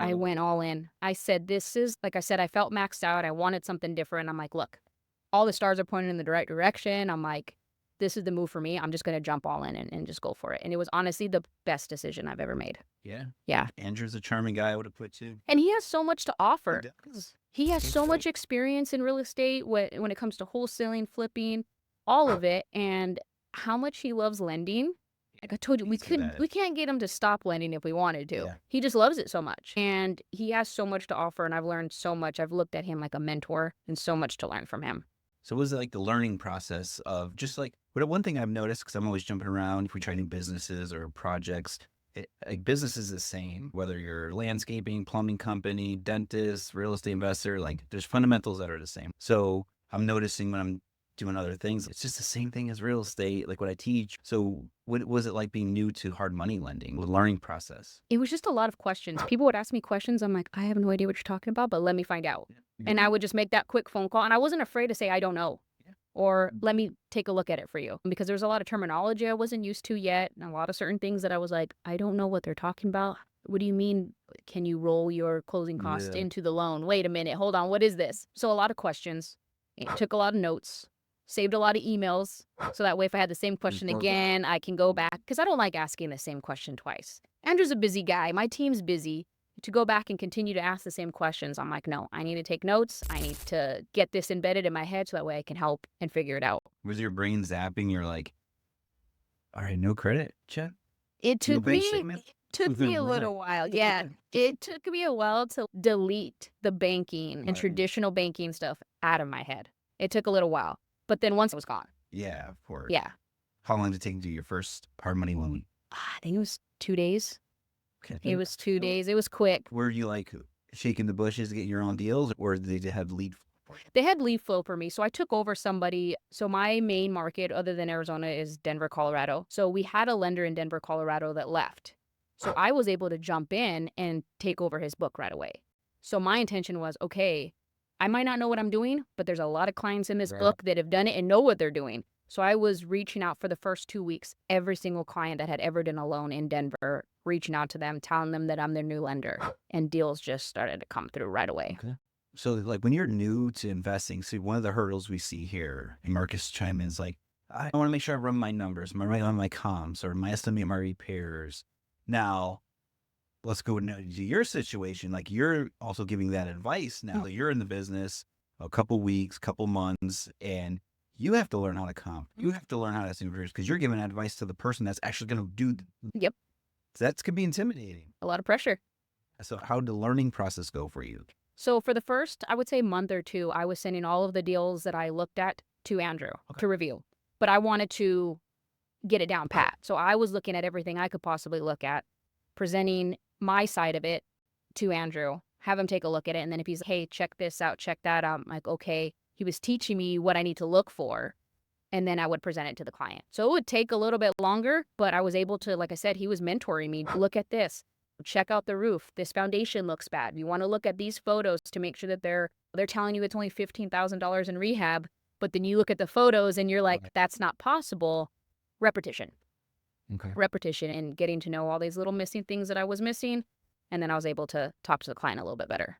I went all in. I said, this is, like I said, I felt maxed out. I wanted something different. I'm like, look, all the stars are pointing in the right direction. I'm like, this is the move for me. I'm just going to jump all in and just go for it. And it was honestly the best decision I've ever made. Yeah. Yeah. Andrew's a charming guy, I would have put too. And he has so much to offer. does. He has He's so much great. experience in real estate when it comes to wholesaling, flipping, all of it, and how much he loves lending. Like I told you, we can't get him to stop lending if we wanted to. Yeah. He just loves it so much. And he has so much to offer, and I've learned so much. I've looked at him like a mentor and so much to learn from him. So what was it like the learning process of just like, but one thing I've noticed, because I'm always jumping around, if we try new businesses or projects, like business is the same, whether you're landscaping, plumbing company, dentist, real estate investor, like there's fundamentals that are the same. So I'm noticing when I'm doing other things, it's just the same thing as real estate, like what I teach. So what was it like being new to hard money lending, the learning process? It was just a lot of questions. People would ask me questions. I'm like, I have no idea what you're talking about, but let me find out. And I would just make that quick phone call. And I wasn't afraid to say, I don't know. Or let me take a look at it for you. Because there's a lot of terminology I wasn't used to yet. And a lot of certain things that I was like, I don't know what they're talking about. What do you mean? Can you roll your closing cost into the loan? Wait a minute. Hold on. What is this? So a lot of questions. It took a lot of notes. Saved a lot of emails. So that way, if I had the same question again, I can go back. Because I don't like asking the same question twice. Andrew's a busy guy. My team's busy. To go back and continue to ask the same questions, I'm like, no, I need to take notes. I need to get this embedded in my head so that way I can help and figure it out. Was your brain zapping? You're like, all right, no credit check? It took me a little while. Yeah. It took me a while to delete the banking and traditional banking stuff out of my head. It took a little while. But then once it was gone. Yeah, of course. Yeah. How long did it take to do your first hard money loan? I think it was 2 days. Okay. It was 2 days. It was quick. Were you like shaking the bushes to get your own deals, or did they have lead? They had lead flow for me. So I took over somebody. So my main market other than Arizona is Denver, Colorado. So we had a lender in Denver, Colorado that left. So I was able to jump in and take over his book right away. So my intention was, okay, I might not know what I'm doing, but there's a lot of clients in this book that have done it and know what they're doing. So I was reaching out for the first 2 weeks, every single client that had ever done a loan in Denver, reaching out to them, telling them that I'm their new lender. And deals just started to come through right away. Okay. So like when you're new to investing, so one of the hurdles we see here, and Marcus chime in, is like, I want to make sure I run my numbers, am I right on my comps, or my estimate my repairs. Now, let's go to your situation. Like you're also giving that advice now that you're in the business a couple weeks, couple months, and you have to learn how to comp. You have to learn how to estimate repairs because you're giving advice to the person that's actually going to do. Yep. That could be intimidating. A lot of pressure. So how did the learning process go for you? So for the first, I would say month or two, I was sending all of the deals that I looked at to Andrew to review. But I wanted to get it down pat. So I was looking at everything I could possibly look at, presenting my side of it to Andrew, have him take a look at it. And then if he's like, hey, check this out, check that out, I'm like, okay. He was teaching me what I need to look for. And then I would present it to the client. So it would take a little bit longer, but I was able to, like I said, he was mentoring me. Look at this. Check out the roof. This foundation looks bad. You want to look at these photos to make sure that they're telling you it's only $15,000 in rehab, but then you look at the photos and you're like, that's not possible. Repetition. Okay. Repetition and getting to know all these little missing things that I was missing. And then I was able to talk to the client a little bit better.